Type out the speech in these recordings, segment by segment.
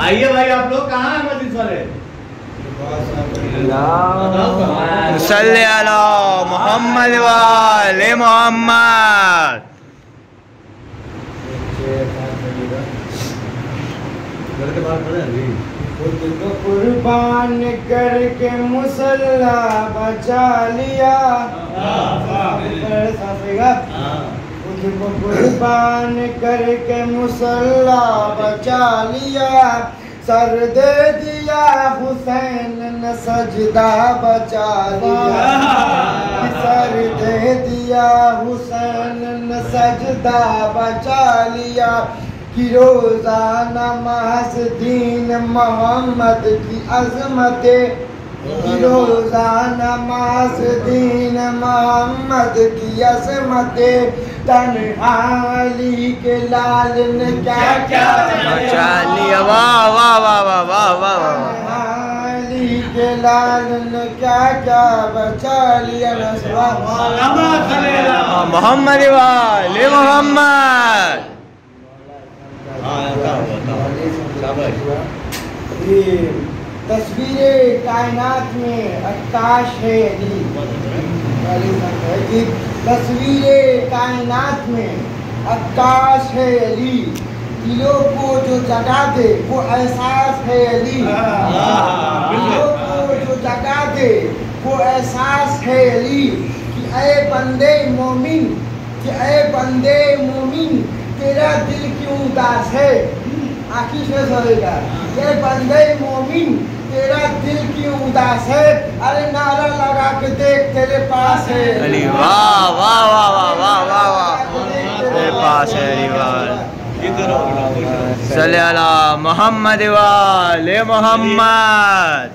آئیے بھائی آپ لوگ کہاں ہیں مسجد والے؟ صلی علی محمد و آل محمد. خود کو قربان کر کے مصلا بچا لیا. خود کو قربان کر کے مصلا بچا لیا. سر دے دیا حسین نے سجدہ بچا لیا. سر دے دیا حسین نے سجدہ بچا لیا. کہ روزہ نماز دین محمد کی عظمت. کہ روزہ نماز دین محمد کی عظمت. تنہا علی کے لال نے کیا کیا بچا لیا. واہ واہ واہ واہ واہ واہ. علی کے لال نے کیا کیا بچا لیا. محمد و آل محمد. تصویر کائنات میں عکاش ہے علی. تصویر کائنات میں عکاش ہے علی. دلوں کو جو جگا دے وہ احساس ہے علی. دلوں کو جو جگا دے وہ احساس ہے علی. کہ اے بندے مومن، کہ اے بندے مومن تیرا دل کیوں اداس ہے. آخر سے سوئے گا اے بندے مومن تیرا دل کیوں اداس ہے. ارے نعرہ لگا کے دیکھ تیرے پاس ہے علی. واہ واہ واہ واہ واہ واہ واہ. تیرے پاس ہے علی. واہ. صلی علی محمد و آل محمد.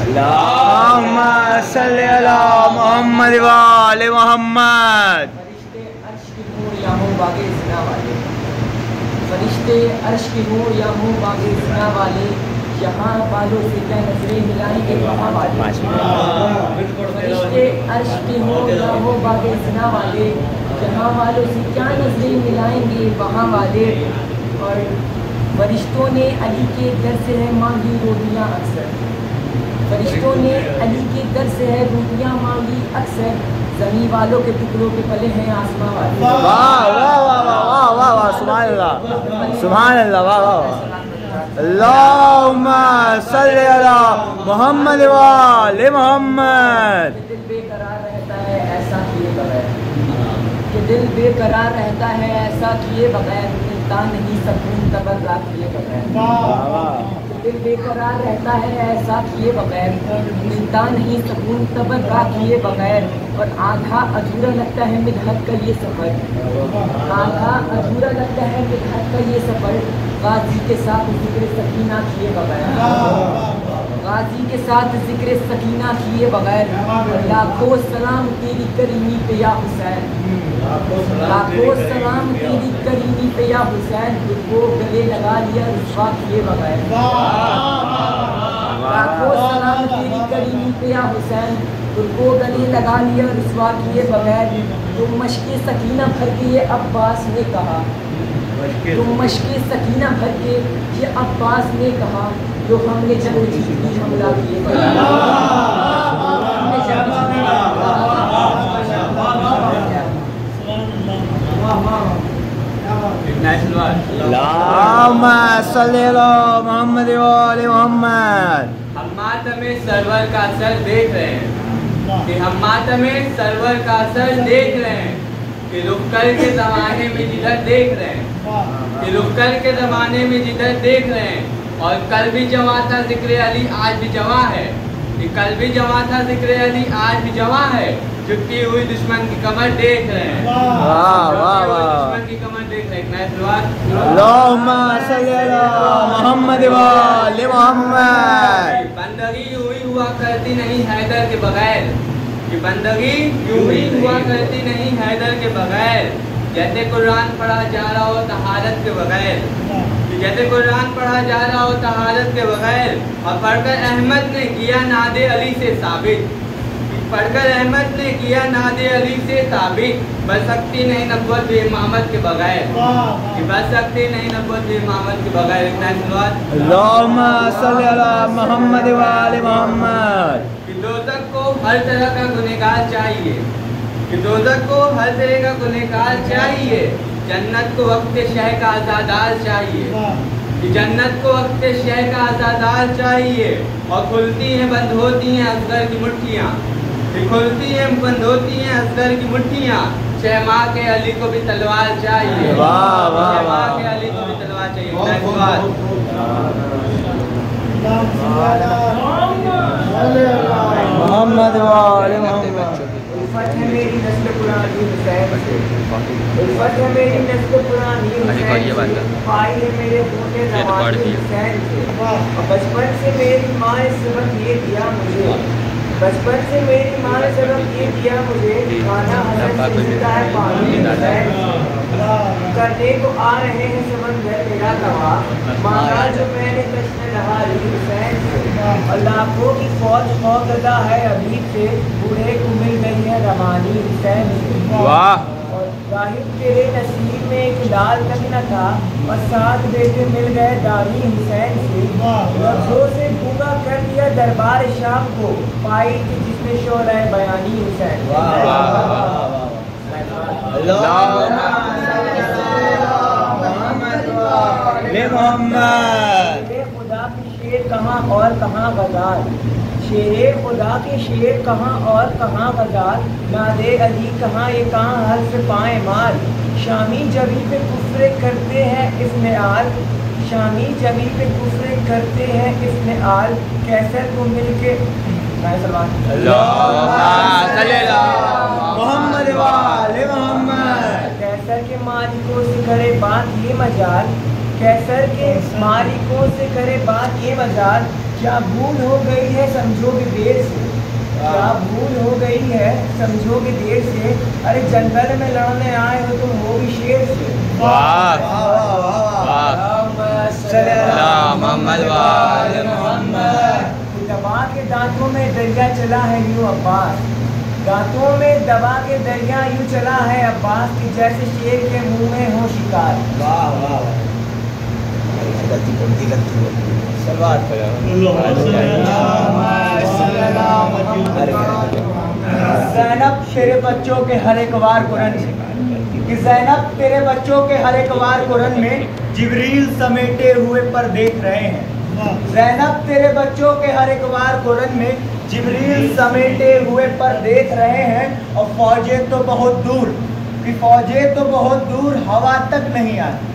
اللہم صلی علی محمد و آل محمد. فرشتے عرش کی نور یا ہوں باغ زنا والے. یہاں والوں سے کیا نظریں ملائیں گے وہاں والے. فرشتے عرش کی نور یا ہوں باغ زنا والے. یہاں والوں سے کیا نظریں ملائیں گے وہاں والے. اور فرشتوں نے علی کے در سے ہے مانگی روٹیاں اکثر. فرشتوں نے علی کے در سے ہے روٹیاں مانگی اکثر. زمین والوں کے ٹکڑوں کے پلے ہیں آسماں والے. واہ واہ واہ واہ واہ واہ واہ. سبحان اللہ سبحان اللہ. واہ واہ. اللہم صلی علی محمد و آل محمد. دل بے قرار رہتا ہے ایسا کیے بغیر. کہ دل بے قرار رہتا ہے ایسا کیے بغیر. ملتا نہیں سکون تبرات کیے بغیر. دل بے قرار رہتا ہے ایسا کیے بغیر. ملتا نہیں سکون تبرات کیے بغیر. اور آدھا ادھورا لگتا ہے مدحت کا یہ سفر. آدھا ادھورا لگتا ہے مدحت کا یہ سفر. غازی کے ساتھ ذکر سکینہ کیے بغیر. غازی کے ساتھ ذکر سکینہ کیے بغیر. لاکھوں سلام تیری کریمی پہ یا حسین. لاکھوں سلام تیری کریمی پہ یا حسین. خود کو گلے لگا لیا رسوا کیے بغیر. لاکھوں سلام تیری کریمی پہ یا حسین. خود کو گلے لگا لیا رسوا کیے بغیر. تم مشق سکینہ بھر کے یہ عباس نے کہا. تم مشق سکینہ بھر کے یہ عباس نے کہا. جو ہم نے جب جیتی حملہ کیے بغیر. اللہم صلی علی محمد و آل محمد. ہم ماتم سرور کا اثر دیکھ رہے ہیں. کہ ہم ماتم سرور کا اثر دیکھ رہے ہیں. کہ رخ کر کے زمانے میں جدھر دیکھ رہے ہیں. کہ رخ کر کے زمانے میں جدھر دیکھ رہے ہیں. اور کل بھی جمع تھا ذکر علی آج بھی جمع ہے. کہ کل بھی جمع تھا ذکر علی آج بھی جمع ہے. جھکی ہوئی دشمن کی کمر دیکھ رہے ہیں. دشمن کی کمر دیکھ رہے ہیں. اللہم صلی علی محمد و آل محمد. بندگی ہوئی ہوا کرتی نہیں حیدر کے بغیر. کہ بندگی یوں ہی ہوا کرتی نہیں حیدر کے بغیر. جیسے قرآن پڑھا جا رہا ہو طہارت کے بغیر. جیسے قرآن پڑھا جا رہا ہو طہارت کے بغیر. اور پڑھ کر احمد نے کیا ناد علی سے ثابت. पढ़कर अहमद ने किया नादे अली से ताबिक, बस सकती नहीं नब्वत बे इमामत के बगैर, कि बस सकती नहीं नब्वत बे इमामत के बगैर। इतना सलवात अल्लाहुम्मा सल्ली अला मुहम्मद व आले मुहम्मद। कि दोज़ख को हर तरह का गुनहगार चाहिए, कि दोज़ख को हर तरह का गुनहगार चाहिए, जन्नत को वक्त शह का आज़ादार चाहिए, कि जन्नत को वक्त शह का आज़ादार चाहिए। और खुलती हैं बंद होती हैं असगर की मुट्ठियाँ, कि खुलती हैं बंद होती हैं असगर की मुट्ठियाँ। शहमा के अली को भी तलवार चाहिए, वाह वाह शहमा वाह। के अली को भी तलवार चाहिए। धन्यवाद। मोहम्मद व आले मोहम्मद। उल्फत है मेरी नस्ल पुरानी हुसैन से, उल्फत है मेरी नस्ल पुरानी हुसैन से, भाई है मेरे होने नवाज़े हुसैन से। और बचपन से मेरी माँ ने सबक ये दिया मुझे, बचपन से मेरी माँ ने सबक ये दिया मुझे, खाना हसन से मिलता है पानी हुसैन से। करने को आ रहे हैं समंदर मेरा तवा, मांगा जो मैंने तश्न नहारी हुसैन से। और लाखों की फौज खौफज़दा है अभी से, बूढ़े को मिल गई है रवानी हुसैन से। वाह। और राहिब तेरे नसीब में एक लाल तक न था, और 7 बेटे मिल गए दानी हुसैन से। लफ्ज़ों से गूंगा कर दिया दरबार शाम को, पाई थी जिसने शोला बयानी हुसैन। ले मोहम्मद। शेर खुदा के शेर कहाँ और कहाँ गज़ाल, शेर खुदा के शेर कहाँ और कहाँ गज़ाल, नादे अली कहाँ ये कहाँ हल से पाए माल। शामी जबी पे कुफ्र करते हैं इसमें आल, शामी जबी पे कुफ्र करते हैं इसमें आल। कैसर को मिल के मोहम्मद व आले मोहम्मद। कैसर के मालिकों से करे बात ये मजाल, कैसर के मालिकों से करे बात ये मजाल। क्या भूल हो गई है समझोगे देर से, क्या भूल हो गई है समझोगे देर से। अरे जंगल में लड़ने आए हो तुम वो भी शेर से। दबा के दांतों में दरिया चला है यूं अब्बास, दांतों में दबा के दरिया यूं चला है अब्बास, कि जैसे शेर के मुंह में हो शिकार। ज़ैनब तेरे बच्चों के हर एक वार कुरन में, कि ज़ैनब तेरे बच्चों के हर एक वार कुरन में, जिब्रील समेटे हुए पर देख रहे हैं। ज़ैनब तेरे बच्चों के हर एक वार कुरन में, जिब्रील समेटे हुए पर देख रहे हैं। और फौजें तो बहुत दूर, कि फौजें तो बहुत दूर हवा तक नहीं आती,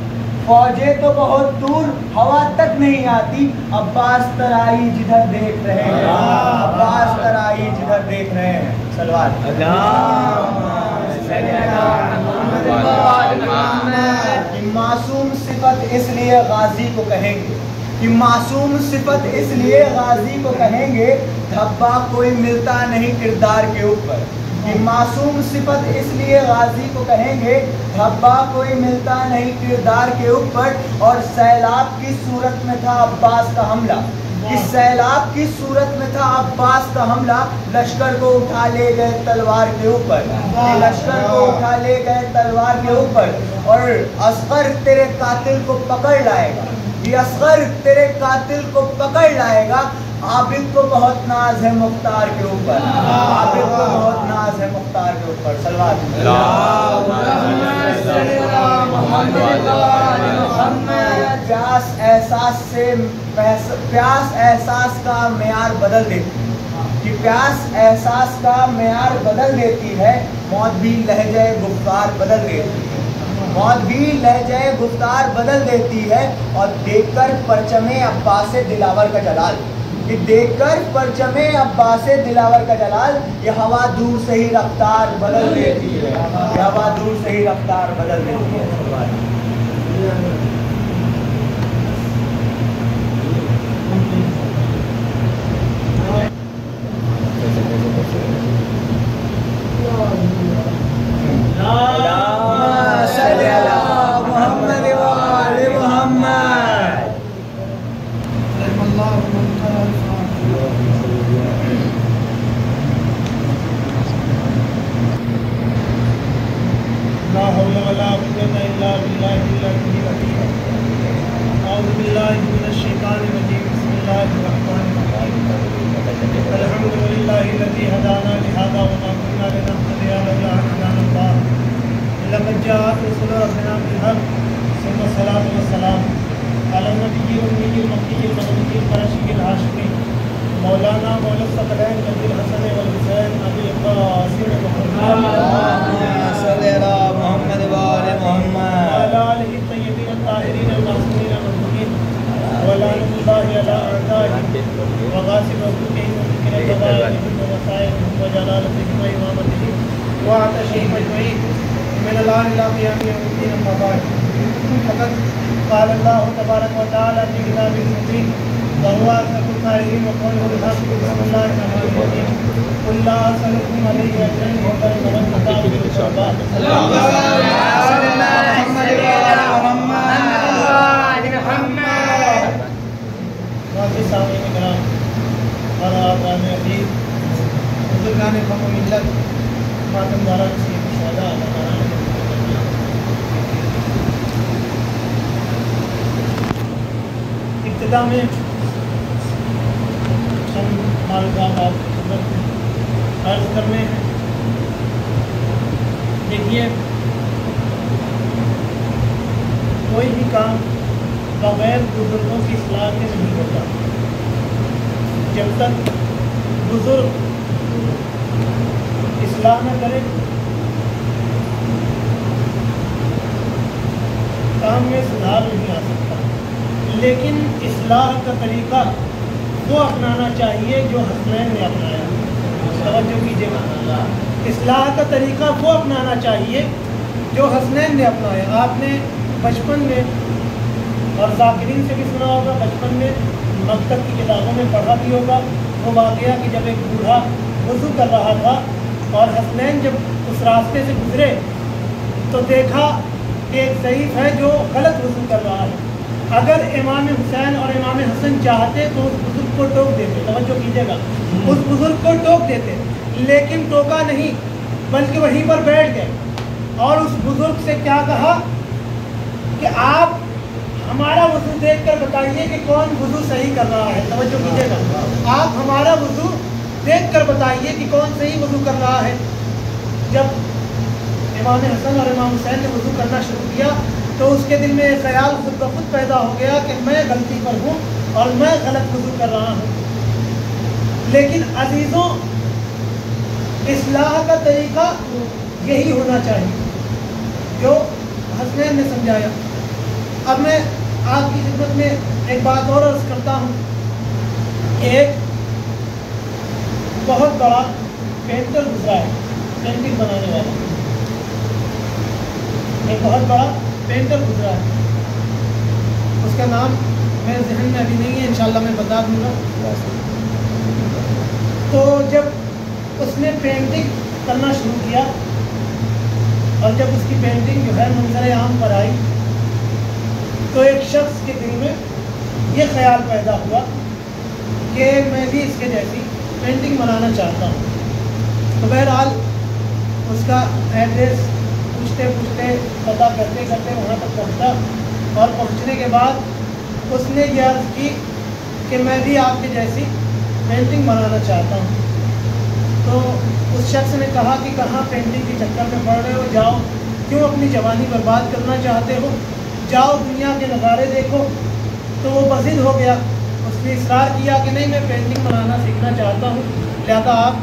फौजें तो बहुत दूर हवा तक नहीं आती। अब्बास तराई जिधर देख रहे हैं, अब्बास तराई जिधर देख रहे हैं। सलवात कि मासूम सिफत इसलिए गाजी को कहेंगे, कि मासूम सिफत इसलिए गाजी को कहेंगे, धब्बा कोई मिलता नहीं किरदार के ऊपर। कि मासूम सिफत इसलिए गाजी को कहेंगे, धब्बा कोई मिलता नहीं किरदार के ऊपर। और सैलाब की सूरत में था अब्बास का हमला, कि सैलाब की सूरत में था अब्बास का हमला। लश्कर को उठा ले गए तलवार के ऊपर, लश्कर को उठा ले गए तलवार के ऊपर। और असगर तेरे कातिल को पकड़ लाएगा, ये असगर तेरे कातिल को पकड़ लाएगा। आबिद को बहुत नाज है मुख्तार के ऊपर, आबिद को बहुत नाज है मुख्तार के ऊपर। सलवात प्यास एहसास से प्यास एहसास का मेयार बदल देती, कि प्यास एहसास का मेयार बदल देती है। मौत भी लहजे गुफ्तार बदल देती है, मौत भी लहजे गुफ्तार बदल देती है। और देखकर परचमे अब्बास दिलावर का जलाल, कि देखकर परचमे अब्बास दिलावर का जलाल, ये हवा दूर से ही रफ्तार बदल देती है, ये हवा दूर से ही रफ्तार बदल देती है। إلا بالله العلي العظيم أعوذ بالله من الشيطان الرجيم بسم الله الرحمن الرحيم الحمد لله الذي هدانا لهذا وما كنا لنهتدي لولا أن هدانا الله لقد جاءت رسل ربنا بالحق ثم الصلاة والسلام على النبي الأمي المكي المدني القرشي الهاشمي مولانا مولى الثقلين أبي الحسن والحسين أبي القاسم محمد صلی علی محمد وآل محمد وعلى آله الطيبين الطاهرين المعصومين المظلومين ولعنة الله على أعدائهم وغاصب حقوقهم ومنكر قضائهم ووصاياهم وجلالتهم وإمامتهم وعطشهم أجمعين من الآن إلى قيام يوم الدين أما بعد فقد قال الله تبارك وتعالى في كتابه المبين وهو أصدق القائلين وقوله الحق بسم الله الرحمن الرحيم قل لا أسألكم عليه أجرا إلا المودة في القربى اللهم صل على محمد وعلى محمد واقعی سامعین کرام اور آبان عزیز بزرگان قوم و ملت ماتم داران شہید شہداء ابتدا میں چند معلومات آپ کی خدمت میں عرض کرنے ہیں. دیکھیے کوئی بھی کام بغیر بزرگوں کی اصلاح کے نہیں ہوتا. جب تک بزرگ اصلاح نہ کرے کام میں سدھار نہیں آ سکتا. لیکن اصلاح کا طریقہ وہ اپنانا چاہیے جو حسنین نے اپنایا. توجہ کیجیے گا, اصلاح کا طریقہ وہ اپنانا چاہیے جو حسنین نے اپنایا. آپ نے بچپن میں اور ذاکرین سے بھی سنا ہوگا, بچپن میں مکتب کی کتابوں میں پڑھا بھی ہوگا وہ واقعہ کہ جب ایک بوڑھا وضو کر رہا تھا اور حسنین جب اس راستے سے گزرے تو دیکھا کہ ایک ضعیف ہے جو غلط وضو کر رہا ہے. اگر امام حسین اور امام حسن چاہتے تو اس بزرگ کو ٹوک دیتے. توجہ کیجیے گا, اس بزرگ کو ٹوک دیتے, لیکن ٹوکا نہیں بلکہ وہیں پر بیٹھ گئے اور اس بزرگ سے کیا کہا کہ آپ ہمارا وضو دیکھ کر بتائیے کہ کون وضو صحیح کر رہا ہے. توجہ کیجیے گا, آپ ہمارا وضو دیکھ کر بتائیے کہ کون صحیح وضو کر رہا ہے. جب امام حسن اور امام حسین نے وضو کرنا شروع کیا تو اس کے دل میں ایک خیال خود بخود پیدا ہو گیا کہ میں غلطی پر ہوں اور میں غلط وضو کر رہا ہوں. لیکن عزیزوں, اصلاح کا طریقہ یہی ہونا چاہیے جو حسنین نے سمجھایا. اب میں آپ کی خدمت میں ایک بات اور عرض کرتا ہوں کہ ایک بہت بڑا پینٹر گزرا ہے, پینٹنگ بنانے والا ایک بہت بڑا پینٹر گزرا ہے. اس کا نام میرے ذہن میں ابھی نہیں ہے, انشاءاللہ میں بتا دوں گا. تو جب اس نے پینٹنگ کرنا شروع کیا اور جب اس کی پینٹنگ جو ہے منظر عام پر آئی تو ایک شخص کے دل میں یہ خیال پیدا ہوا کہ میں بھی اس کے جیسی پینٹنگ بنانا چاہتا ہوں. تو بہرحال اس کا ایڈریس پوچھتے پوچھتے پتہ کرتے کرتے وہاں تک پہنچا اور پہنچنے کے بعد اس نے یہ عرض کی کہ میں بھی آپ کے جیسی پینٹنگ بنانا چاہتا ہوں. تو اس شخص نے کہا کہ کہاں پینٹنگ کے چکر میں پڑ رہے ہو, جاؤ, کیوں اپنی جوانی برباد کرنا چاہتے ہو, جاؤ دنیا کے نظارے دیکھو. تو وہ بضد ہو گیا, اس نے اصرار کیا کہ نہیں میں پینٹنگ بنانا سیکھنا چاہتا ہوں, لہذا آپ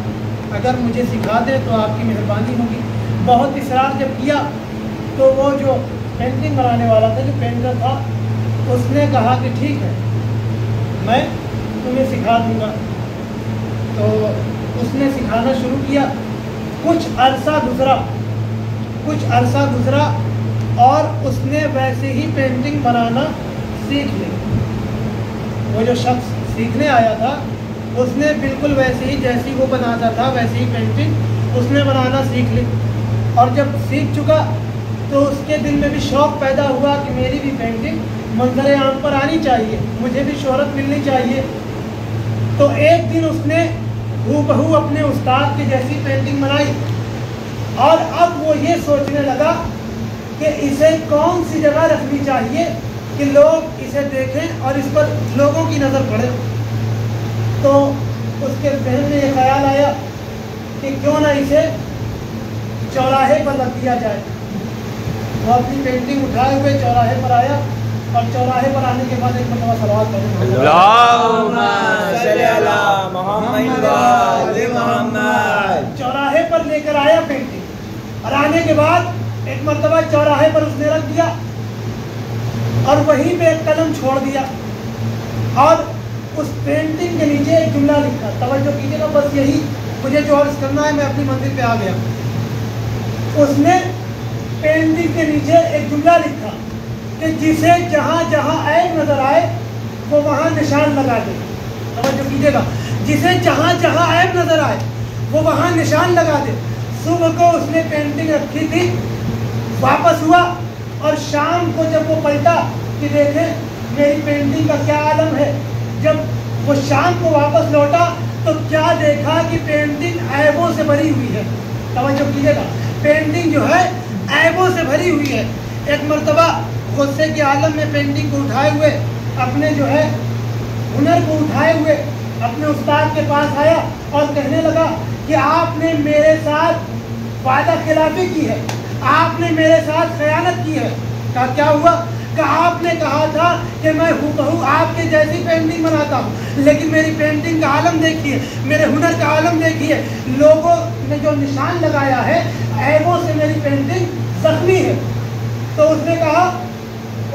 اگر مجھے سکھا دیں تو آپ کی مہربانی ہوگی. بہت اصرار جب کیا تو وہ جو پینٹنگ بنانے والا تھا, جو پینٹر تھا, اس نے کہا کہ ٹھیک ہے میں تمہیں سکھا دوں گا. تو اس نے سکھانا شروع کیا. کچھ عرصہ گزرا اور اس نے ویسے ہی پینٹنگ بنانا سیکھ لی. وہ جو شخص سیکھنے آیا تھا اس نے بالکل ویسے ہی جیسی وہ بناتا تھا ویسے ہی پینٹنگ اس نے بنانا سیکھ لی. اور جب سیکھ چکا تو اس کے دل میں بھی شوق پیدا ہوا کہ میری بھی پینٹنگ منظر عام پر آنی چاہیے, مجھے بھی شہرت ملنی چاہیے. تو ایک دن اس نے ہو بہو اپنے استاد کی جیسی پینٹنگ بنائی اور اب وہ یہ سوچنے لگا کہ اسے کون سی جگہ رکھنی چاہیے کہ لوگ اسے دیکھیں اور اس پر لوگوں کی نظر پڑے. تو اس کے ذہن میں یہ خیال آیا کہ کیوں نہ اسے چوراہے پر رکھ دیا جائے. وہ اپنی پینٹنگ اٹھائے ہوئے چوراہے پر آیا اور چوراہے پر آنے کے بعد ایک مرتبہ سوال کریں اللہم صلی علی محمد و آل محمد. چوراہے پر لے کر آیا پینٹنگ اور آنے کے بعد ایک مرتبہ چوراہے پر اس نے رکھ دیا اور وہیں پہ ایک قلم چھوڑ دیا اور اس پینٹنگ کے نیچے ایک جملہ لکھا. توجہ کیجیے گا, بس یہی مجھے جو عرض کرنا ہے, میں اپنی منزل پہ آ گیا. اس نے پینٹنگ کے نیچے ایک جملہ لکھا کہ جسے جہاں جہاں عیب نظر آئے وہ وہاں نشان لگا دے. توجہ کیجیے گا, جسے جہاں جہاں عیب نظر آئے وہ وہاں نشان لگا دے. صبح کو اس نے پینٹنگ رکھی تھی, واپس ہوا اور شام کو جب وہ پلٹا کہ دیکھیں میری پینٹنگ کا کیا عالم ہے, جب وہ شام کو واپس لوٹا تو کیا دیکھا کہ پینٹنگ عیبوں سے بھری ہوئی ہے. توجہ کیجیے گا, پینٹنگ جو ہے عیبوں سے بھری ہوئی ہے. ایک مرتبہ غصے کے عالم میں پینٹنگ کو اٹھائے ہوئے, اپنے جو ہے ہنر کو اٹھائے ہوئے اپنے استاد کے پاس آیا اور کہنے لگا کہ آپ نے میرے ساتھ وعدہ خلافی کی ہے, آپ نے میرے ساتھ خیانت کی ہے. کہا کیا ہوا؟ کہ آپ نے کہا تھا کہ میں ہوں آپ کے جیسی پینٹنگ بناتا ہوں, لیکن میری پینٹنگ کا عالم دیکھیے, میرے ہنر کا عالم دیکھیے, لوگوں نے جو نشان لگایا ہے عیبوں سے میری پینٹنگ زخمی ہے. تو اس نے کہا,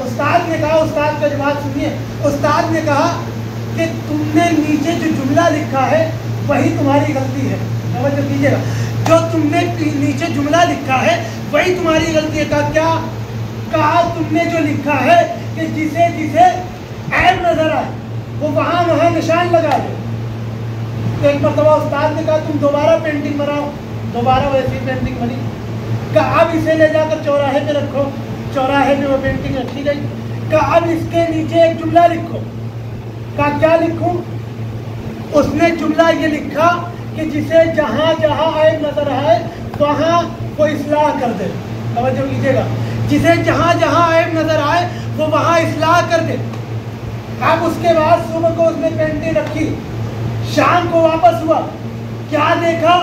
استاد نے کہا, استاد کا جواب سنیے, استاد نے کہا کہ تم نے نیچے جو جملہ لکھا ہے وہی تمہاری غلطی ہے. توجہ کیجیے گا, جو تم نے نیچے جملہ لکھا ہے وہی تمہاری غلطی ہے. کہا کیا؟ کہا تم نے جو لکھا ہے کہ جسے جسے عیب نظر آئے وہ وہاں وہاں نشان لگا دے. تو ایک مرتبہ استاد نے کہا تم دوبارہ پینٹنگ بناؤ. دوبارہ ویسی پینٹنگ بنی. کہا اب اسے لے جا کر چوراہے پہ رکھو. چوراہے پہ وہ پینٹنگ رکھی گئی. کہا اب اس کے نیچے ایک جملہ لکھو. کہا کیا لکھوں؟ اس نے جملہ یہ لکھا کہ جسے جہاں جہاں عیب نظر آئے وہاں وہ اصلاح کر دے. توجہ کیجیے گا, جسے جہاں جہاں عیب نظر آئے وہ وہاں اصلاح کر دے. اب اس کے بعد صبح کو اس نے پینٹنگ رکھی, شام کو واپس ہوا, کیا دیکھا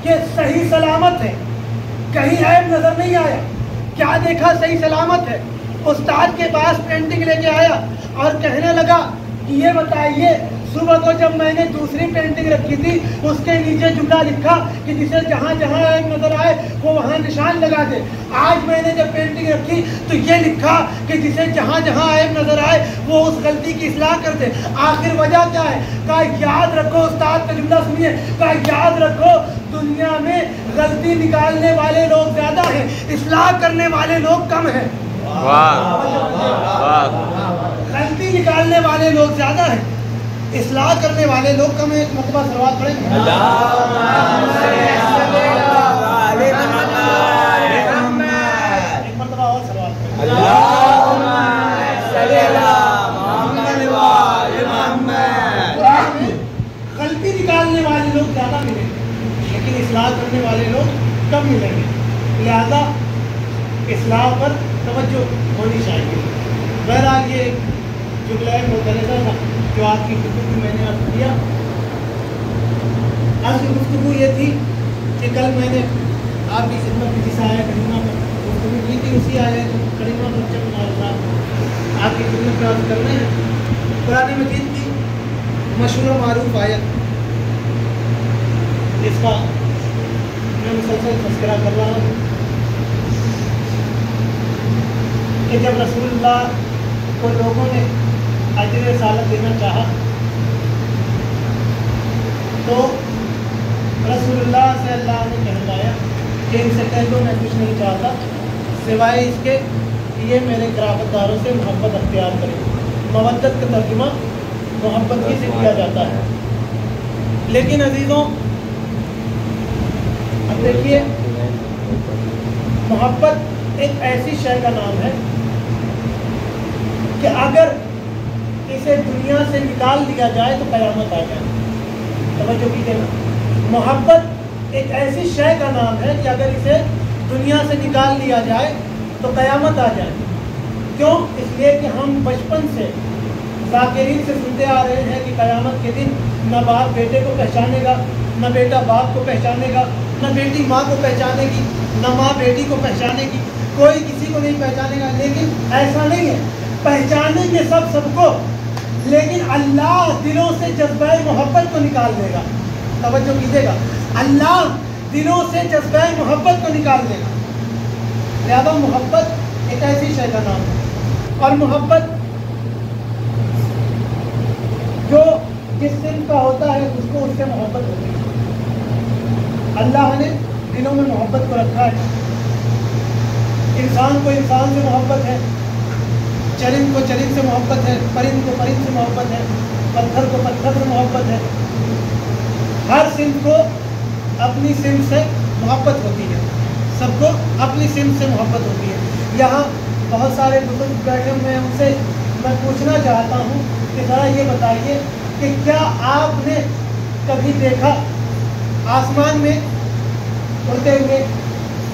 کہ صحیح سلامت ہے, کہیں عیب نظر نہیں آیا. کیا دیکھا؟ صحیح سلامت ہے. استاد کے پاس پینٹنگ لے کے آیا اور کہنے لگا کہ یہ بتائیے صبح کو جب میں نے دوسری پینٹنگ رکھی تھی اس کے نیچے جملہ لکھا کہ جسے جہاں جہاں عیب نظر آئے وہ وہاں نشان لگا دے. آج میں نے جب پینٹنگ رکھی تو یہ لکھا کہ جسے جہاں جہاں عیب نظر آئے وہ اس غلطی کی اصلاح کر دے. آخر وجہ کیا ہے؟ کہا یاد رکھو, استاد کا جملہ سنیے, کہا یاد رکھو دنیا میں غلطی نکالنے والے لوگ زیادہ ہیں, اصلاح کرنے والے لوگ کم ہیں. غلطی نکالنے والے لوگ زیادہ ہیں, اصلاح کرنے والے لوگ کم ہیں. ایک مرتبہ سلوات پڑھیں گے. ایک مرتبہ اور سلوات پڑھیں گے. غلطی نکالنے والے لوگ زیادہ ملیں گے لیکن اصلاح کرنے والے لوگ کم ملیں گے. لہذا اصلاح پر توجہ ہونی چاہیے. بہرحال یہ جملہ متنازع تھا جو آپ کی گفتگو میں نے عرض کیا. آج کی گفتگو یہ تھی کہ کل میں نے آپ کی خدمت میں جس آیا کریمہ پر گفتگو کی تھی اسی آیا کریمہ پر چند آپ کی خدمت میں عرض کرنا ہے. قرآن مجید کی مشہور و معروف آیت, اس کا میں مسلسل تذکرہ کر رہا ہوں کہ جب رسول اللہ کو لوگوں نے اجر رسالت دینا چاہا تو رسول اللہ سے اللہ نے کہلوایا کہ ان سے کہہ دو میں کچھ نہیں چاہتا سوائے اس کے یہ میرے قرابت داروں سے محبت اختیار کریں. مودت کا ترجمہ محبت ہی سے کیا جاتا ہے. لیکن عزیزوں اب دیکھیے, محبت ایک ایسی شے کا نام ہے کہ اگر اسے دنیا سے نکال دیا جائے تو قیامت آ جائے. توجہ کیجیے نا, محبت ایک ایسی شے کا نام ہے کہ اگر اسے دنیا سے نکال لیا جائے तो क़यामत आ जाएगी। क्यों? इसलिए कि हम बचपन से ज़ाकिरीन से सुनते आ रहे हैं कि क़यामत के दिन न बाप बेटे को पहचानेगा, न बेटा बाप को पहचानेगा, न बेटी माँ को पहचानेगी, न माँ बेटी को पहचानेगी, कोई किसी को नहीं पहचानेगा। लेकिन ऐसा नहीं है, पहचानेंगे सब सबको, लेकिन अल्लाह दिलों से जज्बा मोहब्बत को निकाल देगा। तवज्जो कीजिएगा, अल्लाह दिलों से जज्बा मोहब्बत को निकाल देगा। लिहाजा मोहब्बत एक ऐसी शय का नाम है, और मोहब्बत जो जिस सिर्फ का होता है उसको उससे मोहब्बत होती है। अल्लाह ने दिलों में मोहब्बत को रखा है। इंसान को इंसान से मोहब्बत है, चरिंद को चरिंद से मोहब्बत है, परिंद को परिंद से मोहब्बत है, पत्थर को पत्थर से मोहब्बत है। हर सिंह को अपनी सिंह से मोहब्बत होती है, सबको अपनी सिंह से मोहब्बत होती है। यहाँ बहुत सारे बुजुर्ग बैठे हुए हैं, उनसे मैं पूछना चाहता हूँ कि ज़रा ये बताइए कि क्या आपने कभी देखा आसमान में उड़ते हुए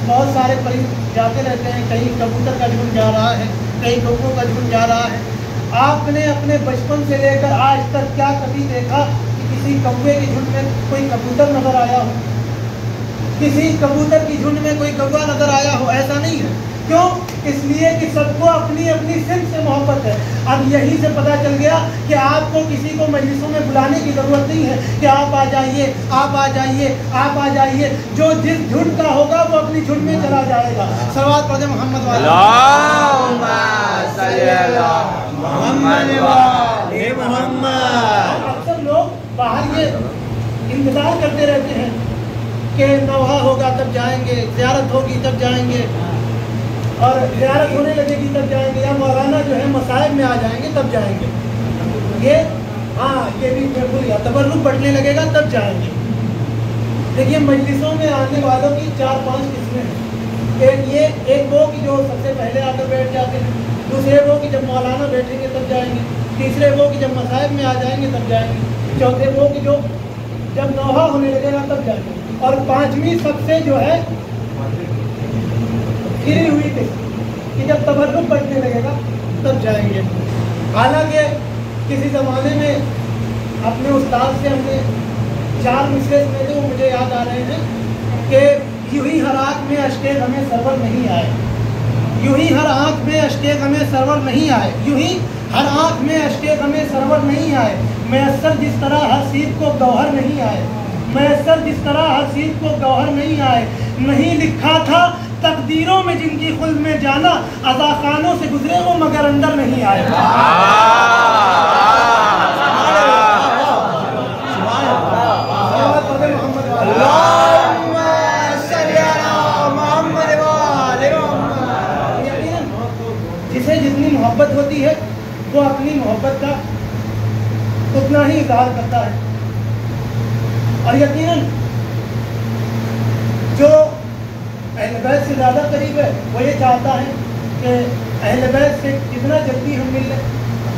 बहुत सारे परिंदे जाते रहते हैं, कहीं कबूतर का झुंड जा रहा है, कहीं कौवों का झुंड जा रहा है। आपने अपने बचपन से लेकर आज तक क्या कभी देखा कि किसी कौवे के झुंड में कोई कबूतर नजर आया हो, किसी कबूतर की झुंड में कोई कौवा नजर आया हो? ऐसा नहीं है। क्यों? इसलिए कि सबको अपनी अपनी सिंह से मोहब्बत है। अब यहीं से पता चल गया कि आपको किसी को मजलिसों में बुलाने की ज़रूरत नहीं है कि आप आ जाइए, आप आ जाइए, आप आ जाइए। जो जिस झुंड का होगा वो अपनी झुंड में चला जाएगा। सलवात पढ़े मोहम्मद वाले। अक्सर लोग बाहर ये इंतज़ार करते रहते हैं कि नौहा होगा तब जाएंगे, ज़ियारत होगी तब जाएंगे, और ज़ियारत होने लगेगी तब जाएंगे, या मौलाना जो है मसाइब में आ जाएंगे तब जाएंगे। ये हाँ, ये भी बिल्कुल, या तबर्रुक बढ़ने लगेगा तब जाएंगे। देखिए, मजलिसों में आने वालों की 4-5 किस्में हैं। एक वो कि जो सबसे पहले आकर बैठ जाते हैं, दूसरे वो कि जब मौलाना बैठेंगे तब जाएंगे, तीसरे वो कि जब मसाइब में आ जाएंगे तब जाएंगे, चौथे वो कि जो जब नौहा होने लगेगा तब जाएंगे, और पांचवी सबसे जो है गिरी हुई थी कि जब तबर्रुक बढ़ने लगेगा तब जाएंगे। हालांकि किसी ज़माने में अपने उस्ताद से हमने 4 मिसरे सुने थे, वो मुझे याद आ रहे हैं कि यूं ही हर आँख में अश्के गमे सरवर नहीं आए, यूं ही हर आँख में अश्के गमे सरवर नहीं आए, यूं ही हर आँख में अश्के गमे सरवर नहीं आए। मैसर जिस तरह हर सीख को गौहर नहीं आए, मैसर जिस तरह हर सीख को गौहर नहीं आए। नहीं लिखा था तकदीरों में जिनकी खुल्द में जाना, अज़ा खानों से गुजरे वो मगर अंदर नहीं आए। जिसे जितनी मोहब्बत होती है वो अपनी मोहब्बत का उतना ही इज़हार करता है, और यकीनन जो अहले बैत से ज़्यादा करीब है वो ये चाहता है कि अहले बैत से जितना जल्दी हम मिल लें।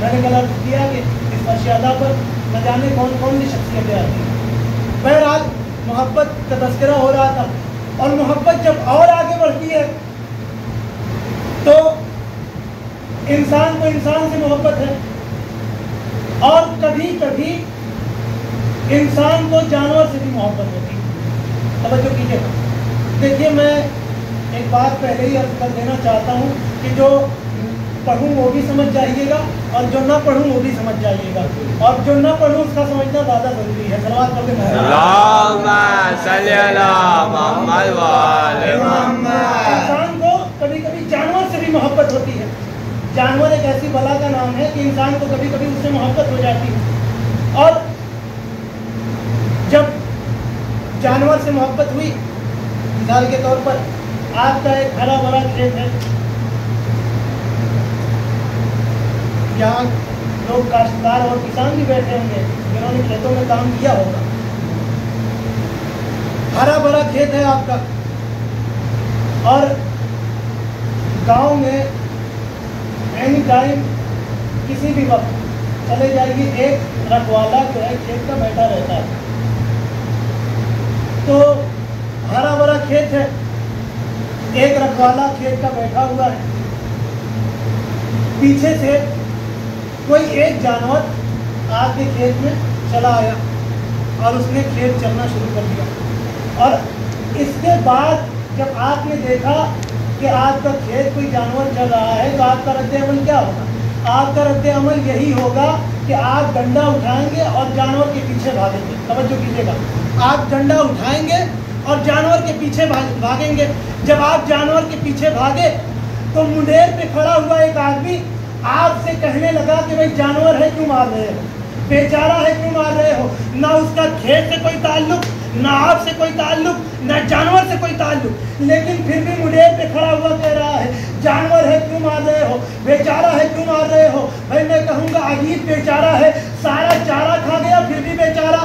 मैंने कल अर्ज़ किया कि इस मर्यादा पर न जाने कौन कौन सी शख्सियतें आती हैं। बहरहाल मोहब्बत का तज़किरा हो रहा था, और मोहब्बत जब और आगे बढ़ती है तो इंसान को इंसान से मोहब्बत है, और कभी कभी इंसान को जानवर से भी मोहब्बत होती है। तवज्जो कीजिएगा। देखिए, मैं एक बात पहले ही अर्ज़ कर देना चाहता हूँ कि जो पढ़ूँ वो भी समझ जाइएगा, और जो ना पढ़ूँ वो भी समझ जाइएगा, और जो ना पढ़ूँ उसका समझना ज़्यादा ज़रूरी है। सलवात पढ़ के इंसान को कभी कभी जानवर से भी मोहब्बत होती है। जानवर एक ऐसी बला का नाम है कि इंसान को कभी कभी उससे मोहब्बत हो जाती है, और जब जानवर से मोहब्बत हुई, मिसाल के तौर पर आपका एक हरा भरा खेत है, यहाँ लोग काश्तकार और किसान भी बैठे होंगे जिन्होंने खेतों में काम किया होगा। हरा भरा खेत है आपका, और गांव में एनी टाइम किसी भी वक्त चले जाइए, एक रखवाला जो है खेत का बैठा रहता है। तो हरा भरा खेत है, एक रखवाला खेत का बैठा हुआ है, पीछे से कोई एक जानवर आके खेत में चला आया और उसने खेत चलना शुरू कर दिया। और इसके बाद जब आपने देखा कि आपका खेत कोई जानवर चल रहा है तो आपका रद्द-ए-अमल क्या होगा? आपका रद्द-ए-अमल यही होगा कि आप डंडा उठाएंगे और जानवर के पीछे भागेंगे। तवज्जो कीजिएगा, आप डंडा उठाएंगे और जानवर के पीछे भागेंगे। जब आप जानवर के पीछे भागे तो मुंडेर पे खड़ा हुआ एक आदमी आपसे कहने लगा कि भाई जानवर है क्यों मार रहे हो, बेचारा है क्यों मार रहे हो? ना उसका खेत से कोई ताल्लुक, ना आपसे कोई ताल्लुक, ना जानवर से कोई ताल्लुक, लेकिन फिर भी मुंडेर पे खड़ा हुआ कह रहा है जानवर है क्यों मार रहे हो, बेचारा है क्यों मार रहे हो? भाई मैं कहूँगा अजीब बेचारा है, सारा चारा खा गया फिर भी बेचारा,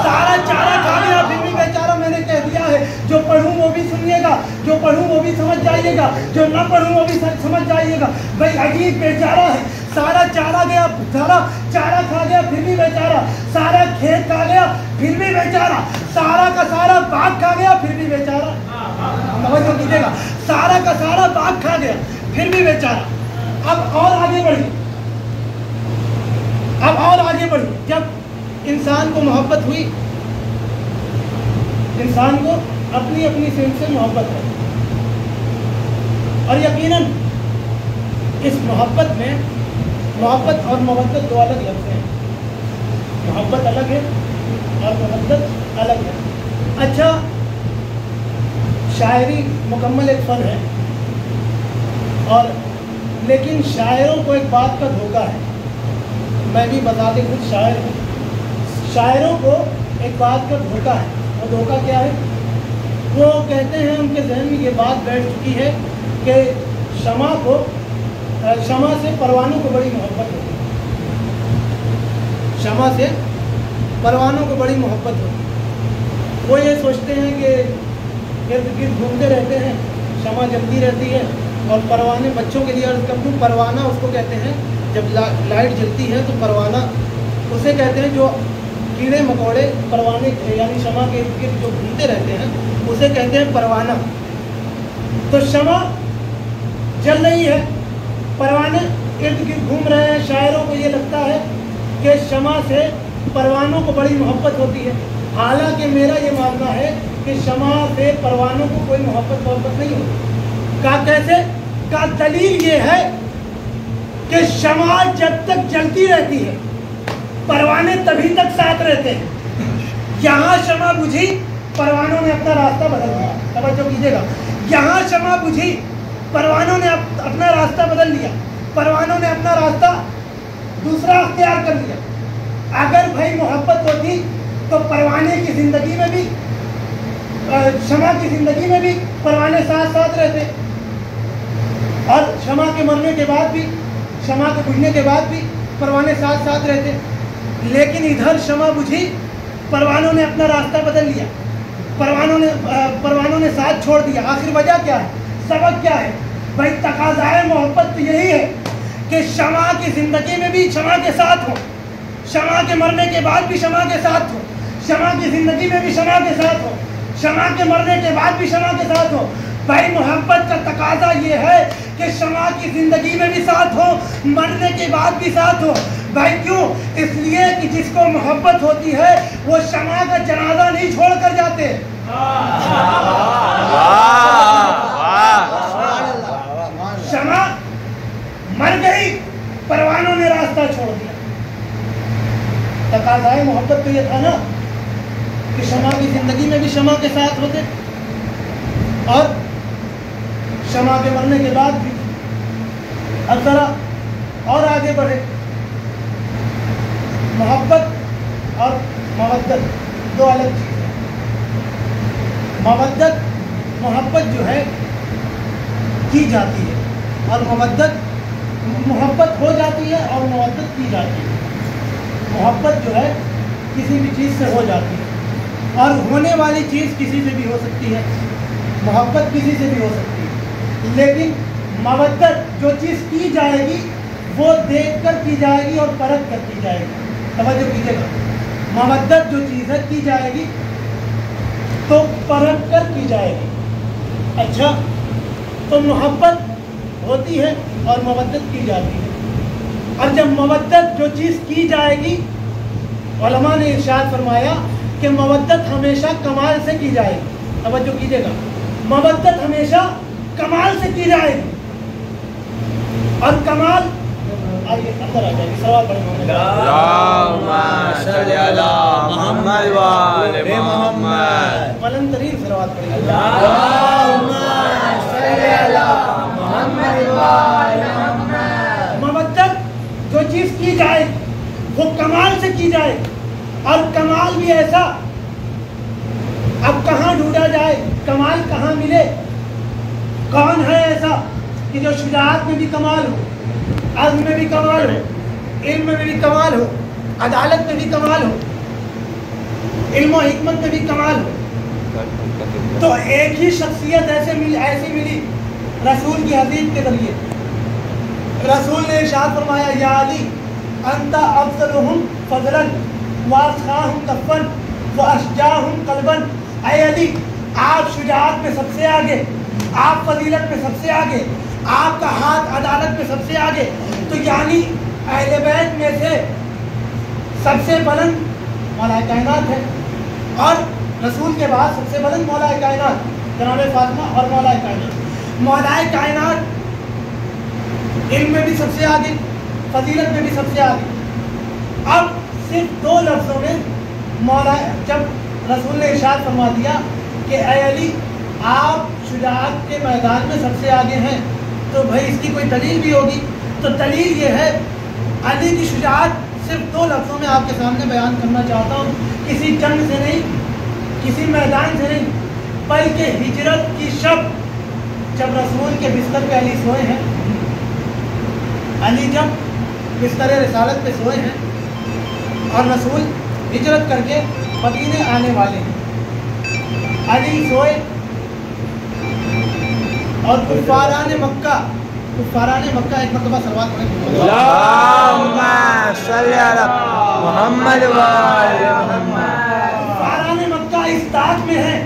सारा चारा खा गया फिर भी बेचारा। मैंने कह दिया है जो पढ़ूं वो भी सुनिएगा, जो पढ़ूं वो भी समझ जाइएगा, जो ना पढ़ूं वो भी समझ जाइएगा। भाई अजीब बेचारा है, सारा चारा गया, सारा चारा खा गया फिर भी बेचारा, सारा खेत खा गया फिर भी बेचारा, सारा का सारा बाग खा गया फिर भी बेचारा। समझ लीजिएगा, सारा का सारा बाग खा गया फिर भी बेचारा। अब और आगे बढ़िए, अब और आगे बढ़िए। जब इंसान को मोहब्बत हुई, इंसान को अपनी अपनी सिंह से मोहब्बत है, और यकीनन इस मोहब्बत में मोहब्बत और मोहब्बत दो अलग लफ्ज़ हैं। मोहब्बत अलग है और मोहब्बत अलग है। अच्छा, शायरी मुकम्मल एक फ़न है, और लेकिन शायरों को एक बात का धोखा है। मैं भी बता दें, खुद शायर हूँ। शायरों को एक बात का धोखा है। वो धोखा क्या है? वो कहते हैं, उनके जहन में ये बात बैठ चुकी है कि शमा से परवानों को बड़ी मोहब्बत होती है। शमा से परवानों को बड़ी मोहब्बत होती है। वो ये सोचते हैं कि इर्द गिर्द घूमते रहते हैं, शमा जलती रहती है, और परवाने, बच्चों के लिए अर्ज़ कर दूँ, परवाना उसको कहते हैं जब लाइट जलती है तो परवाना उसे कहते हैं, जो कीड़े मकोड़े परवाने यानी शमा के इर्द गिर्द जो घूमते रहते हैं उसे कहते हैं परवाना। तो शमा जल रही है, परवाने इर्द गिर्द घूम रहे हैं। शायरों को ये लगता है कि शमा से परवानों को बड़ी मोहब्बत होती है, हालांकि मेरा ये मानना है कि शमा से परवानों को कोई मोहब्बत नहीं होती। का कैसे? का दलील ये है कि शमा जब तक जलती रहती है परवाने तभी तक साथ रहते हैं। यहाँ शमा बुझी, परवानों ने अपना रास्ता बदल दिया। तवज्जो कीजिएगा, यहाँ शमा बुझी, परवानों ने अपना रास्ता बदल लिया, परवानों ने अपना रास्ता दूसरा अख्तियार कर लिया। अगर भाई मोहब्बत होती तो परवाने की ज़िंदगी में भी, शमा की ज़िंदगी में भी परवाने साथ साथ रहते, और शमा के मरने के बाद भी, शमा के बुझने के बाद भी परवाने साथ साथ रहते। लेकिन इधर शमा बुझी, परवानों ने अपना रास्ता बदल लिया, परवानों ने साथ छोड़ दिया। आखिर वजह क्या है? सबक क्या है? भाई तकाज़ाए मोहब्बत तो यही है कि शमा की ज़िंदगी में भी शमा के साथ हो, शमा के मरने के बाद भी शमा के साथ हो, शमा की ज़िंदगी में भी शमा के साथ हो, शमा के मरने के बाद भी शमा के साथ हो। भाई मोहब्बत का तकाजा ये है कि शमा की ज़िंदगी में भी साथ हो, मरने के बाद भी साथ हो। भाई क्यों? इसलिए कि जिसको मोहब्बत होती है वो शमा का जनाजा नहीं छोड़ कर जाते। शमा मर गई, परवानों ने रास्ता छोड़ दिया। तकाज़ाए मोहब्बत तो ये था ना कि शमा की ज़िंदगी में भी शमा के साथ होते, और शमा के मरने के बाद भी। अब जरा और आगे बढ़े। मोहब्बत और मवद्दत दो अलग चीज़ है। मोहब्बत जो है की जाती है, और मोहब्बत हो जाती है और मवद्दत की जाती है। मोहब्बत जो है किसी भी चीज़ से हो जाती है, और होने वाली चीज़ किसी से भी हो सकती है, मोहब्बत किसी से भी हो सकती है। लेकिन मवद्दत जो चीज़ की जाएगी वो देख कर की जाएगी और परख कर की जाएगी। तवज्जो कीजिएगा, मवद्दत जो चीज़ है की जाएगी तो परख कर की जाएगी, अच्छा, तो मोहब्बत होती है और मवद्दत की जाती है। और जब मवद्दत जो चीज़ की जाएगी, उलमा ने इरशाद फरमाया कि मवद्दत हमेशा कमाल से की जाएगी। तवज्जो कीजिएगा, मवद्दत हमेशा कमाल से की जाएगी। और कमाल, आइए अंदर आ जाइए, सवाल पढ़ेंगे। मलन तरीन सलावत पढ़ेंगे। मवद्दत जो चीज़ की जाए वो कमाल से की जाए, और कमाल भी ऐसा, अब कहाँ ढूंढा जाए, कमाल कहाँ मिले? कौन है ऐसा कि जो शुजाअत में भी कमाल हो, अज़्म में भी कमाल हो, इल्म में भी कमाल हो, अदालत में भी कमाल हो, इल्म और हिकमत में भी कमाल हो? तो एक ही शख्सियत ऐसी मिली रसूल की हदीस के जरिए। रसूल ने इरशाद फरमाया, या अली अंता अफज़लुहुम फज़लन व अस्खाहुम कफ़न व अशजाहुम क़ल्बन। ऐ अली, आप शुजाअत में सबसे आगे, आप फजीलत में सबसे आगे, आपका हाथ अदालत में सबसे आगे। तो यानी अहले बैत में से सबसे बुलंद मौलाए कायनात है, और रसूल के बाद सबसे बुलंद मौलाए कायनात जनाब फातिमा और मौलाए कायनात। मौलाए कायनात इल्म में भी सबसे आगे, फजीलत में भी सबसे आगे। अब सिर्फ दो लफ्ज़ों में मौला, जब रसूल ने इरशाद फरमा दिया कि ऐ अली आप शुजाअत के मैदान में सबसे आगे हैं, तो भाई इसकी कोई दलील भी होगी। तो दलील ये है, अली की शुजाअत सिर्फ दो लफ्ज़ों में आपके सामने बयान करना चाहता हूँ, किसी जंग से नहीं, किसी मैदान से नहीं, बल्कि हिजरत की शब जब रसूल के बिस्तर पे अली सोए हैं, अली जब बिस्तर रिसालत पे सोए हैं और रसूल हिजरत करके मदीने आने वाले हैं, अली सोए और कुफ़ारान मक्का एक मरतबा सलवात पढ़ें। कुफ़ारान मक्का इस ताक में है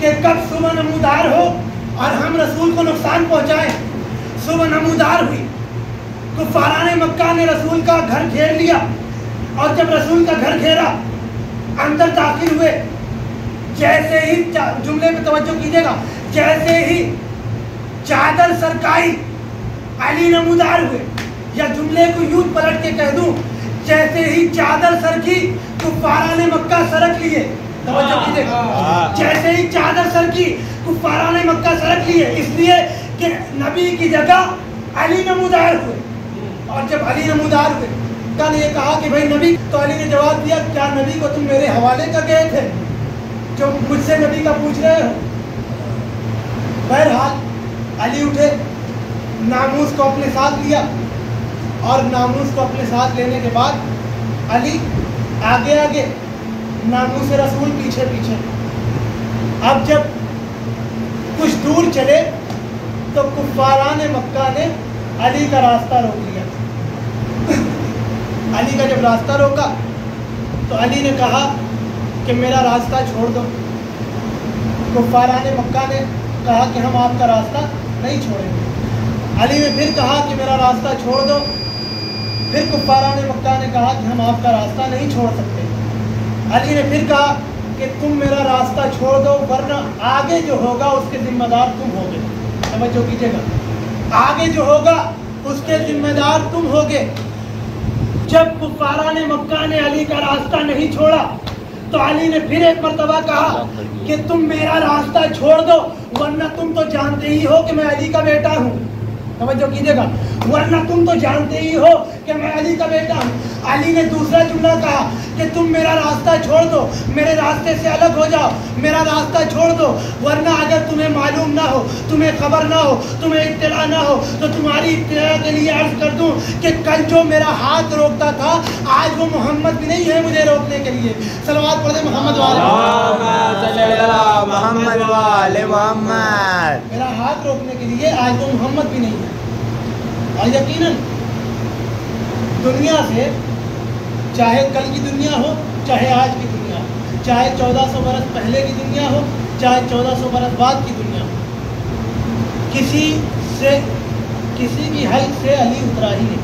कि कब सुबह नमूदार हो और हम रसूल को नुकसान पहुँचाएं। सुबह नमूदार हुई, कुफ़ारान मक्का ने रसूल का घर घेर लिया, और जब रसूल का घर घेरा, अंदर दाखिल हुए, जैसे ही जुमले पे तवज्जो कीजिएगा, जैसे ही चादर सरकाई अली नमूदार हुए, या जुमले को यूं पलट के कह दूं, जैसे ही चादर सरकी कुफ़ारान मक्का सरक लिए। तवज्जो कीजिएगा, जैसे ही चादर सरकी कुफ़ारान मक्का सरक लिए, इसलिए कि नबी की जगह अली नमूदार हुए। और जब अली नमूदार हुए, कल ये कहा कि भाई नबी, तो अली ने जवाब दिया, क्या नबी को तुम मेरे हवाले कर गए थे जो मुझसे नबी का पूछ रहे हो? बहरहाल अली उठे, नामूस को अपने साथ लिया, और नामूस को अपने साथ लेने के बाद अली आगे आगे, नामूस रसूल पीछे पीछे। अब जब कुछ दूर चले तो कुफ़ारान मक्का ने अली का रास्ता रोक लिया। अली का जब रास्ता रोका तो अली ने कहा कि मेरा रास्ता छोड़ दो। कुफ़ारान मक्का ने कहा कि हम आपका रास्ता नहीं छोड़ेंगे। अली ने फिर कहा कि मेरा रास्ता छोड़ दो। फिर कुफ़ारान मक्का ने कहा कि हम आपका रास्ता नहीं छोड़ सकते। अली ने फिर कहा कि तुम मेरा रास्ता छोड़ दो, वरना आगे जो होगा उसके जिम्मेदार तुम होगे। समझो कीजिएगा, आगे जो होगा उसके जिम्मेदार तुम होगे। जब कुफ़ारान मक्का ने अली का रास्ता नहीं छोड़ा तो अली ने फिर एक मरतबा कहा कि तुम मेरा रास्ता छोड़ दो, वरना तुम तो जानते ही हो कि मैं अली का बेटा हूँ। समझो कीजिएगा, वरना तुम तो जानते ही हो कि मैं अली का बेटा हूँ। अली ने दूसरा जुमला कहा कि तुम मेरा रास्ता छोड़ दो, मेरे रास्ते से अलग हो जाओ, मेरा रास्ता छोड़ दो, वरना अगर तुम्हें मालूम ना हो, तुम्हें खबर ना हो, तुम्हें इत्तला ना हो, तो तुम्हारी इत्तला के लिए अर्ज कर दूं कि कल जो मेरा हाथ रोकता था, आज वो मोहम्मद भी नहीं है मुझे रोकने के लिए। सलवात पढ़ दे मोहम्मद वाले। मेरा हाथ रोकने के लिए आज वो मोहम्मद भी नहीं है। और यकीनन दुनिया से, चाहे कल की दुनिया हो, चाहे आज की दुनिया हो, चाहे 1400 बरस पहले की दुनिया हो, चाहे 1400 बरस बाद की दुनिया हो, किसी की हल से अली उतरा ही नहीं,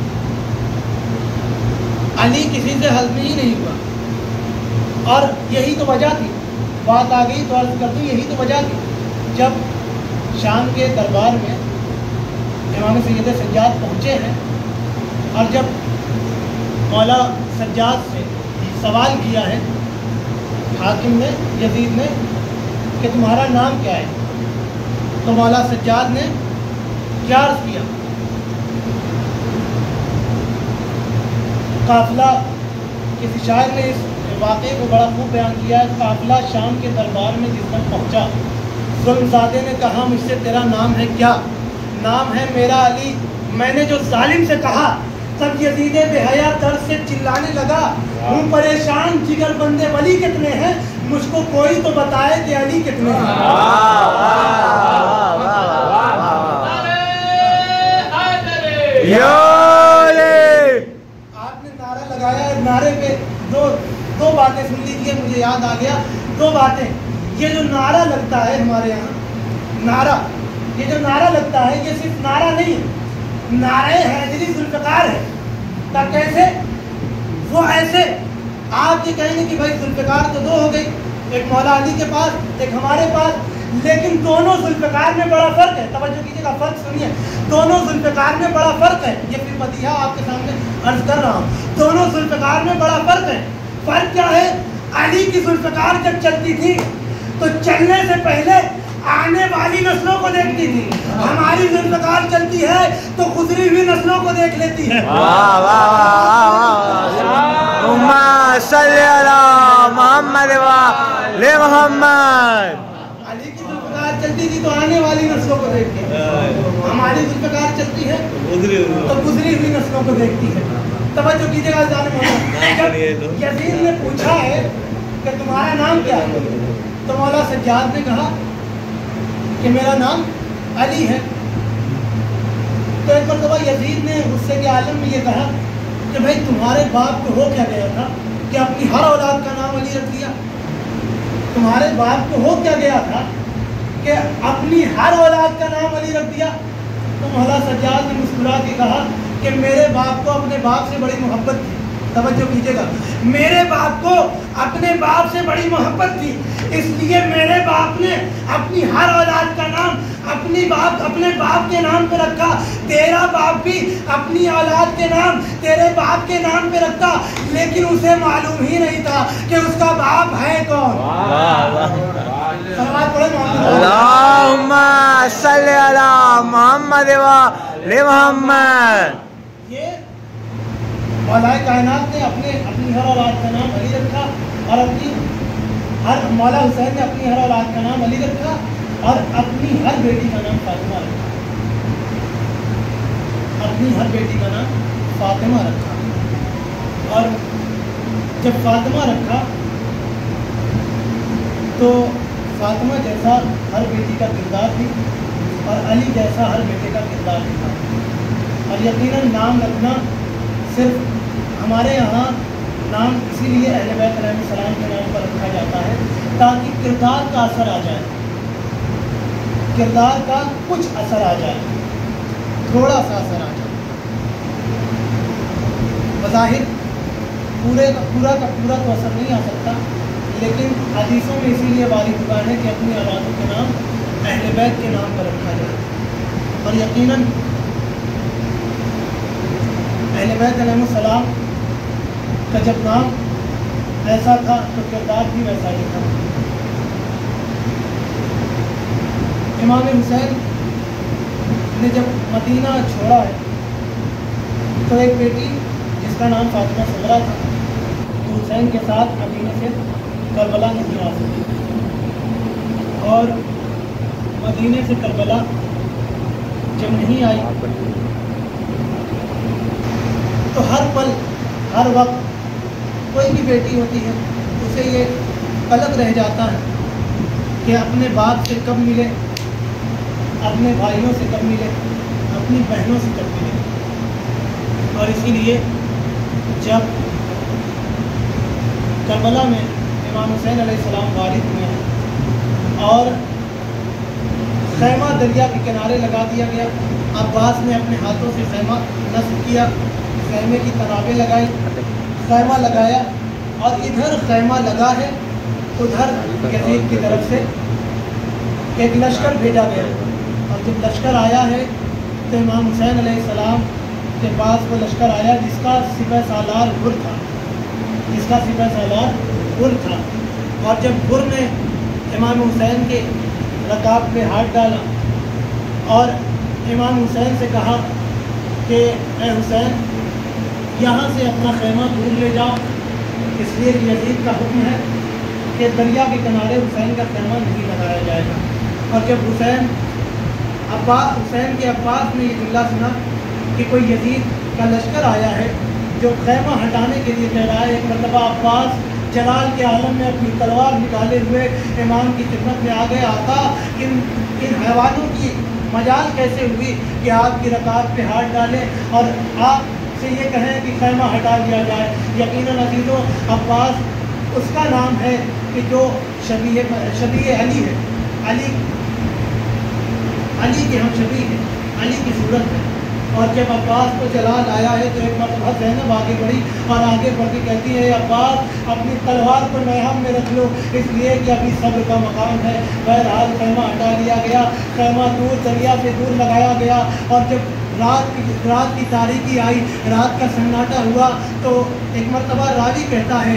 अली किसी से हल ही नहीं हुआ। और यही तो वजह थी, बात आ गई तो अर्ज कर दूँ, यही तो वजह थी जब शाम के दरबार में इमाम सैयद सज्जाद पहुँचे हैं और जब मौला सज्जाद से सवाल किया है हाकिम ने, यजीद ने, कि तुम्हारा नाम क्या है, तो मौला सज्जाद ने क्या अर्ज किया? काफिला, किसी शायर ने इस वाक़े को बड़ा खूब बयान किया है। काफिला शाम के दरबार में जिस दिन पहुँचा, ज़ुल्मज़ादे ने कहा मुझसे तेरा नाम है क्या? नाम है मेरा अली। मैंने जो जालिम से कहा तब यजीद बेहया दर्द से चिल्लाने लगा, हूँ परेशान, जिगर बंदे वली कितने हैं, मुझको कोई तो बताए कि अली कितने हैं। आपने नारा लगाया, नारे पे दो बातें सुन लीजिए, मुझे याद आ गया दो बातें। ये जो नारा लगता है हमारे यहाँ, नारा, ये जो नारा लगता है ये सिर्फ नारा नहीं है, नारे हैदरी जुल्फ़िकार है। तब कैसे? वो ऐसे आप ये कहेंगे कि भाई जुल्फ़िकार तो दो हो गई, एक मौला अली के पास, एक हमारे पास, लेकिन दोनों जुल्फ़िकार में बड़ा फ़र्क है। तवज्जो कीजिएगा, फ़र्क सुनिए, दोनों जुल्फ़िकार में बड़ा फ़र्क है। ये फिर मदीहा आपके सामने अर्ज कर रहा हूँ, दोनों जुल्फ़िकार में बड़ा फ़र्क है। फ़र्क क्या है? अली की जुल्फ़िकार जब चलती थी तो चलने से पहले आने वाली नस्लों को देखती थी, हमारी जुल्फ़िकार चलती है तो गुजरी हुई नस्लों को देख लेती है। मोहम्मद ले मोहम्मद। अली की जुल्फ़िकार चलती थी तो आने वाली नस्लों को देखती है, हमारी जुल्फ़िकार चलती है तो गुजरी हुई नस्लों को देखती है। तवज्जो कीजिएगा, जब यजीद ने पूछा है कि तुम्हारा नाम क्या है, तो मौला सज्जाद ने कहा कि मेरा नाम अली है। तो एक मरतबा यजीद ने गुस्से के आलम में ये कहा कि भाई तुम्हारे बाप को हो क्या गया था कि अपनी हर औलाद का नाम अली रख दिया? तुम्हारे बाप को हो क्या गया था कि अपनी हर औलाद का नाम अली रख दिया? तो मौला सज्जाद ने मुस्कुरा के कहा कि मेरे बाप को अपने बाप से बड़ी मोहब्बत थी। तवज्जो कीजिएगा, मेरे बाप को अपने बाप से बड़ी मोहब्बत थी, इसलिए मेरे बाप ने अपनी हर औलाद का नाम अपने बाप के नाम पे रखा। तेरा बाप भी अपनी औलाद के नाम तेरे बाप के नाम पे रखता, लेकिन उसे मालूम ही नहीं था कि उसका बाप है कौन। अल्लाहुम्मा सल्ली अला मुहम्मद व मोहम्मद। ये मौलाए कायनात ने अपनी हर औलाद का नाम अली रखा, और मौला हुसैन ने अपनी हर औलाद का नाम अली रखा, और अपनी हर बेटी का नाम फातिमा रखा, अपनी हर बेटी का नाम फातिमा रखा। और जब फातिमा रखा तो फातिमा जैसा हर बेटी का किरदार थी और अली जैसा हर बेटे का किरदार भी था। और यकीनन नाम रखना सिर्फ हमारे यहाँ नाम इसीलिए अहले बैत अलैहिस्सलाम के नाम पर रखा जाता है ताकि किरदार का असर आ जाए, किरदार का कुछ असर आ जाए, थोड़ा सा असर आ जाए। बज़ाहिर पूरा का पूरा तो असर नहीं आ सकता, लेकिन हदीसों में इसीलिए वारिद हुआ है कि अपनी औलादों के नाम अहले बैत के नाम पर रखा जाए। और यकीनन अहले बैत अलैहिस्सलाम का जब नाम ऐसा था तो किरदार भी वैसा ही था। इमाम हुसैन ने जब मदीना छोड़ा है तो एक बेटी जिसका नाम फातिमा सगरा था, तो हुसैन के साथ मदीने से करबला नहीं आ सकी, और मदीने से करबला जब नहीं आई तो हर पल हर वक्त कोई भी बेटी होती है उसे ये कलक रह जाता है कि अपने बाप से कब मिले, अपने भाइयों से कब मिले, अपनी बहनों से कब मिले। और इसीलिए जब करबला में इमाम हुसैन अलैहिस्सलाम वारिद हुए हैं और خیمہ دریا کے کنارے لگا دیا گیا. عباس نے اپنے ہاتھوں سے خیمہ نصب کیا, خیمے کی تنابیں لگائی, خیمہ لگایا, اور ادھر خیمہ لگا ہے, ادھر یزید کی طرف سے ایک لشکر بھیجا گیا. اور جب لشکر آیا ہے تو امام حسین علیہ السلام کے پاس وہ لشکر آیا جس کا سپہ سالار غر تھا, جس کا سپہ سالار غر تھا. اور جب غر نے امام حسین کے رکاب پہ ہاتھ ڈالا اور امام حسین سے کہا کہ اے حسین یہاں سے اپنا خیمہ دور لے جاؤ, اس لیے یزید کا حکم ہے کہ دریا کے کنارے حسین کا خیمہ نہیں لگایا جائے گا. اور جب حسین کے عباس نے یہ جملہ سنا کہ کوئی یزید کا لشکر آیا ہے جو خیمہ ہٹانے کے لیے کہہ رہا ہے, ایک مرتبہ عباس جلال کے عالم میں اپنی تلوار نکالے ہوئے امام کی خدمت میں آ گئے. آقا ان حیوانوں کی مجال کیسے ہوئی کہ آپ کی رکاب پہ ہاتھ ڈالیں اور آپ سے یہ کہیں کہ خیمہ ہٹا دیا جائے. یقیناً عزیزوں عباس اس کا نام ہے کہ جو شبیہ علی ہے, علی کے ہم شبیہ ہیں, علی کی صورت ہے. اور جب عباس کو جلال آیا ہے تو ایک مرتبہ زینب آگے بڑھی اور آگے بڑھ کے کہتی ہے عباس اپنی تلوار کو نیام میں رکھ لو, اس لیے کہ ابھی صبر کا مقام ہے. بہرحال خیمہ ہٹا لیا گیا, خیمہ دور دریا سے دور لگایا گیا. اور جب رات کی تاریکی آئی, رات کا سناٹا ہوا, تو ایک مرتبہ راوی کہتا ہے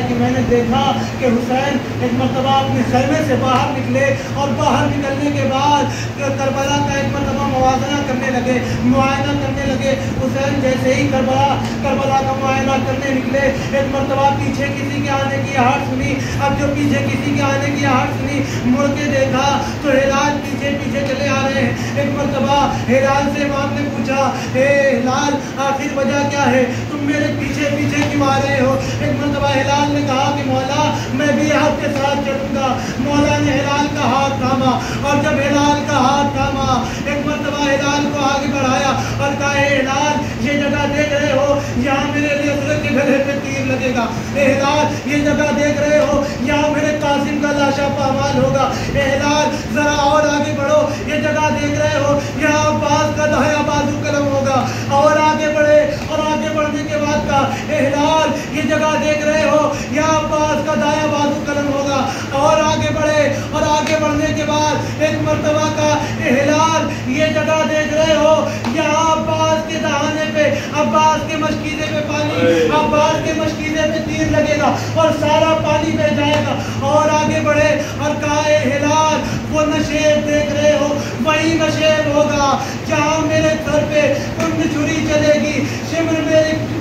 کہ میں نے دیکھا کہ حسین ایک مرتبہ اپنے خیمے سے باہر نکلے اور باہر نکلنے کے بعد کربلا کا ایک مرتبہ معائنہ کرنے لگے. حسین جیسے ہی کربلا کا معائنہ کرنے نکلے, ایک مرتبہ پیچھے کسی کے آنے کی آہٹ سنی. اب جو پیچھے کسی کے آنے کی آہٹ سنی, مڑ کے دیکھا تو ہلال پیچھے چلے آ رہے ہیں. ایک مرتبہ ہلال سے امام نے پوچھا اے ہلال آخر وجہ کیا ہے, تم میرے پیچھے کیوں آ رہے ہو. ایک مرتبہ ہلال نے کہا کہ مولا میں بھی آپ کے ساتھ چلوں گا. مولا نے ہلال کا ہاتھ تھاما, اور جب ہلال کا ہاتھ تھاما ایک مرتبہ ہلال کو آگے بڑھایا اور کہا اے ہلال یہ جگہ دیکھ رہے ہو یہاں میرے لیے حضرت کے گلے پہ تیر لگے گا. اے ہلال یہ جگہ دیکھ رہے ہو یہاں میرے قاسم کا لاشا پامال ہوگا. اے ہلال ذرا اور آگے بڑھو, یہ جگہ دیکھ رہے ہو یہاں عباس کا دایاں بازو قلم ہوگا. اور آگے بڑھے, اور آگے بڑھنے کے بعد کا اے ہلال یہ جگہ دیکھ رہے ہو یہاں عباس کا دایاں بازو قلم ہوگا. اور آگے بڑھے, اور آگے بڑھنے کے بعد ایک مرتبہ کا اے ہلال یہ جگہ دیکھ رہے ہو یہاں عباس کے دہانے پہ, عباس کے مشکیزے پہ پانی, عباس کے مشکیزے پہ تیر لگے گا اور سارا پانی بہ جائے گا. اور آگے بڑھے اور کہا اے ہلال وہ نشیب دیکھ رہے ہو وہی نشیب ہوگا جہاں میرے سر پہ کنڈ چھری چلے گی, شمر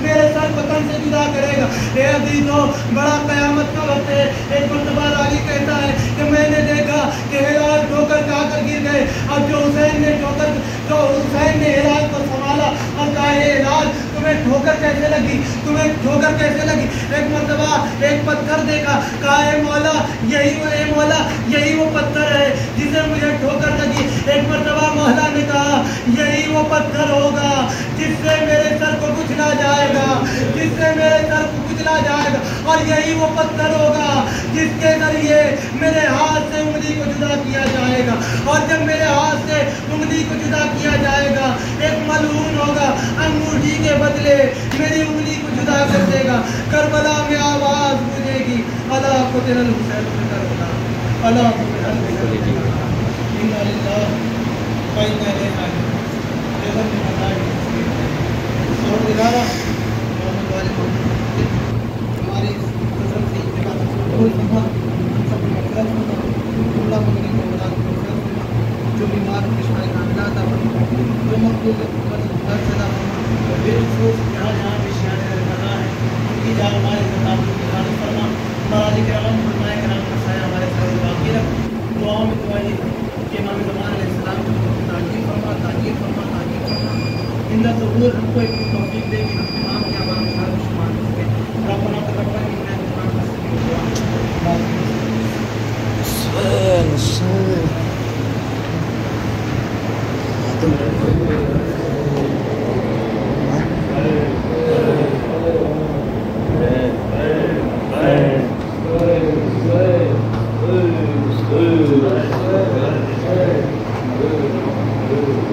میرے سر پتن سے جدا کرے گا. اے عزیزو بڑا قیامت کا وقت ہے. ایک مرتبہ راوی کہتا ہے کہ میں نے دیکھا کہ ہلال ٹھوکر کھا کر گر گئے. اب جو حسین نے ہلال کو سنبھالا اور کہا اے ہلال تمہیں ٹھوکر کیسے لگی. ایک مرتبہ ایک پتھر دیکھا, کہا اے مولا یہی وہ پتھر ہے جسے مجھے ٹھوکر لگی. ایک مرتبہ مولا نے کہا یہی وہ پتھر ہوگا جس سے میرے سر کو کچلا جائے گا, اور یہی وہ پتھر ہوگا جس کے ذریعے میرے ہاتھ سے انگلی کو جدا کیا جائے گا. اور جب میرے ہاتھ سے انگلی کو جدا کیا جائے گا ایک ملعون ہوگا, انگوٹھی کے بدلے میری انگلی کو جدا کر دے گا. کربلا میں آواز گونجے گی الا قتل الحسین بن کربلا, الا قتل الحسین. انا للہ و انا الیہ راجعون. ہماری قسم سے جو بیمار کاملات جو مقبول بالخصوص جہاں بھی شہر بنا ہے ان کی جان ہمارے خطاب کی حفاظت فرما. مراج کرام فرمائے کرام کا سایہ ہمارے ساتھ باقی رکھ. دعاؤں میں دعا یہ کہ امام زمان علیہ السلام کو تعجیل فرما. اندر ضرور ہم کو ایک توفیق دے کہ ہم تمام کے عوام کے ساتھ شمار ہو گئے. ربنا تقبل منا دعا.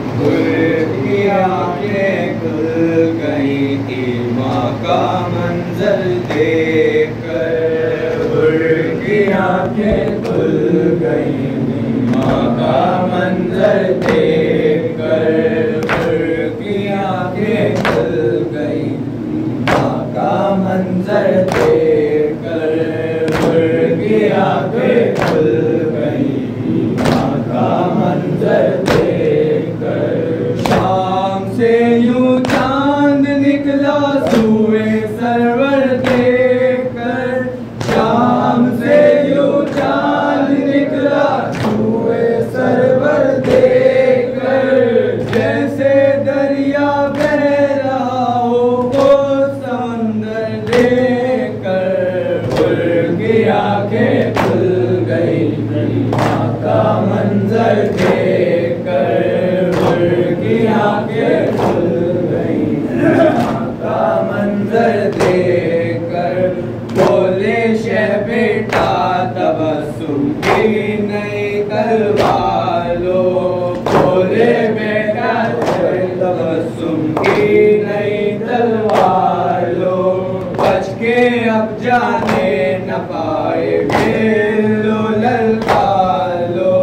की आंखें खुल गई थी माँ का मंजर देखकर, की आंखें खुल गई थी माँ का मंजर देखकर, की आंखें खुल गई माँ का मंजर देखकर, की आंखें खुल गई माँ का मंजर देखकर। शाम से यूं चांद निकला सूए सरवर देखकर, शाम से यूं चांद निकला सूए सरवर देखकर, जैसे दरिया बह रहा हो वो समंदर देखकर, उनकी आंखें खुल गई माँ का मंजर देखकर, उनकी आंखें खुल गई माँ का मंजर देखकर। बोले शह बेटा तबस्सुम की नई तलवार लो, बोले बेटा तबस्सुम की नई तलवार लो, बच के अब जाने न पाएंगे लो ललकार लो,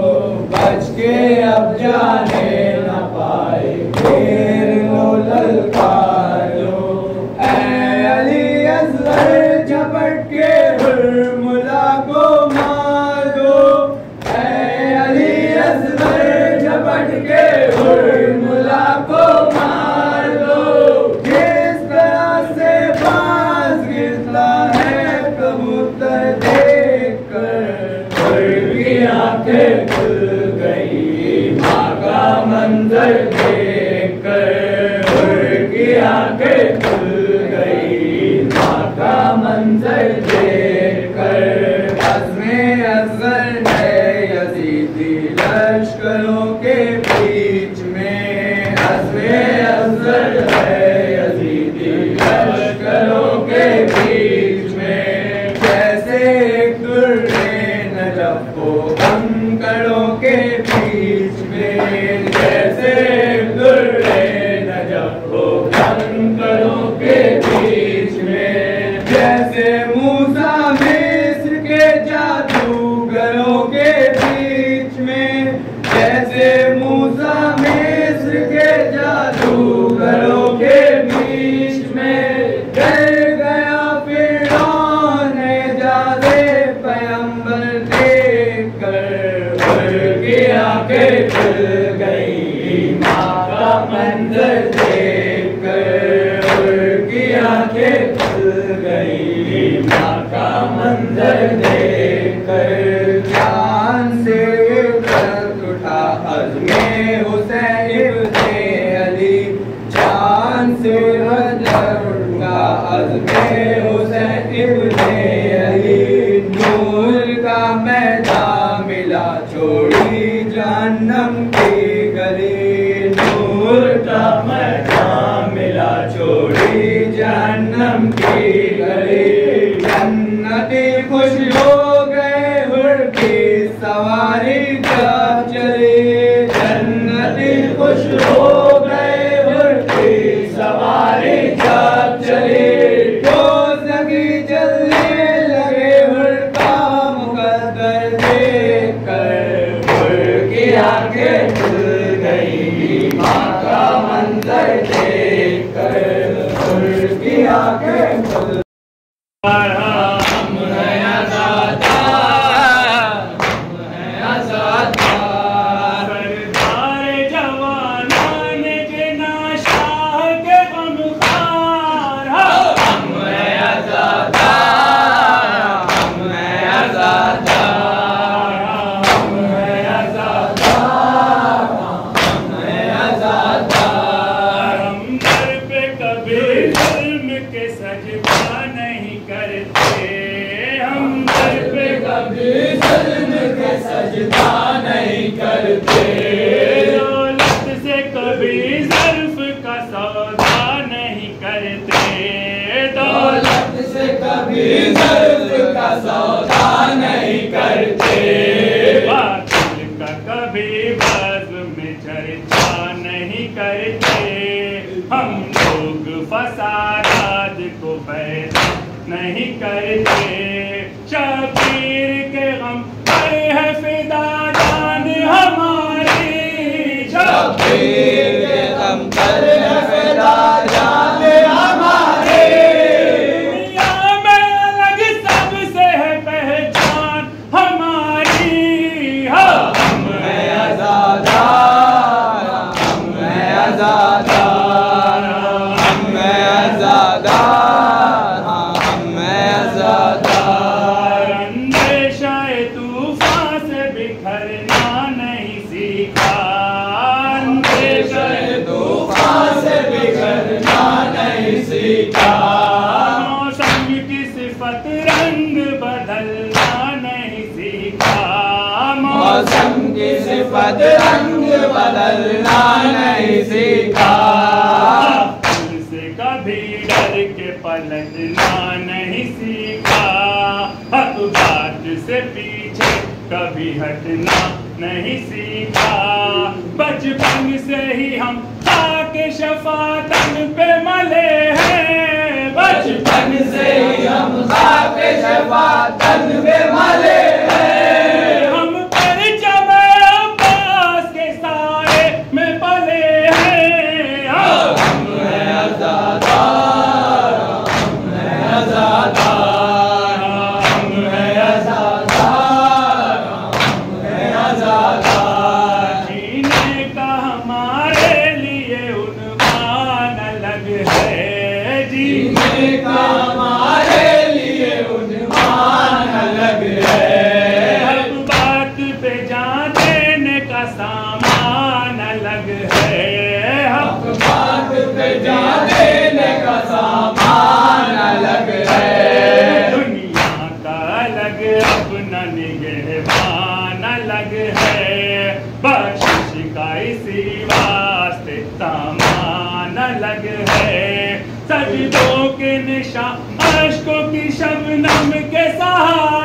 बच के अब जाने न पाएंगे लो ललकार लो। ऐ अली असगर झपट के हुर्मुला को मार दो, ऐ अली असगर झपट के हुर्मुला को मार दो, जिस तरह से बाज गिरता है कबूतर देखकर, उनकी आंखें खुल गई माँ का मंजर देखकर, उनकी आंखें खुल गई माँ का मंजर देखकर। अज़्मे असगर है यज़ीदी लश्करों के बीच में, अज़्मे असगर है यज़ीदी लश्करों के बीच में, जैसे एक दुर्रे नजफ को कंकड़ों के बीच में, जैसे एक दुर्रे नजफ को कंकड़ों के बीच में, जैसे मूसा मिस्र के जादूगरों के बीच में, जैसे मूसा मिस्र के जादूगरों के बीच में, डर गया फिरौन जादे पैगंबर देखकर, उनकी आंखें खुल गई माँ का मंजर देखकर, उनकी आंखें खुल गई माँ का मंजर देखकर। चांद से उतर उठा अज़्मे हुसैन इब्ने अली, चांद से उतर उठा अज़्मे हुसैन इब्ने अली, नूर का मैदान मिला छोड़ी जहन्नम की गली, नूर का मैदान मिला छोड़ी जहन्नम की गली, जन्नती खुश हो गए हुर की सवारी जब चली, जन्नती खुश हो गए हुर की सवारी जब चली, जो सगी जलने लगे हुर का मुकद्दर देखकर, हुर की आंखें खुल गई माँ का मंजर देखकर, हुर की आंखें खुल सौदा नहीं करते, बातिल का कभी बज़्म में चर्चा नहीं ہم لوگ فسادات کو پیدا نہیں کرتے شبیر کے غم پر ہے فدا جان ہماری شبیر کے غم پر ہے فدا جان ہماری دنیا میں الگ سب سے ہے پہچان ہماری ہم ہیں آزادار ہم ہیں آزادار ہم ہیں آزادار ہم ہیں آزادار اندیشہ طوفان سے بکھرنا نہیں سیکھا اندیشہ طوفان سے بکھرنا نہیں سیکھا موسم کی صفت رنگ بدلنا نہیں سیکھا موسم کی صفت رنگ بدلنا نہیں سیکھا ان سے کبھی ڈر کے پلٹنا نہیں سیکھا حق بات سے پیچھے کبھی ہٹنا نہیں سیکھا بچپن سے ہی ہم خاک شفاعتن پہ ملے ہیں بچپن سے ہی ہم خاک شفاعتن پہ ملے ہیں ہم پرچم عباس کے سائے میں پلے ہیں ہم ہیں آزادار ہم ہیں آزادار ہم ہیں آزادار ہم ہیں آزادار جینے کا ہمارے لیے عنوان الگ ہے جینے کا ہمارے لیے عنوان الگ ہے حق بات پہ جان دینے کا سامان الگ ہے حق بات پہ جان دینے کا سامان الگ ہے دنیا کا الگ اپنا نگہبان الگ ہے بخشش کا اسی واسطے سامان الگ ہے سجدوں کے نشان اشکوں کی شبنم کے سہارے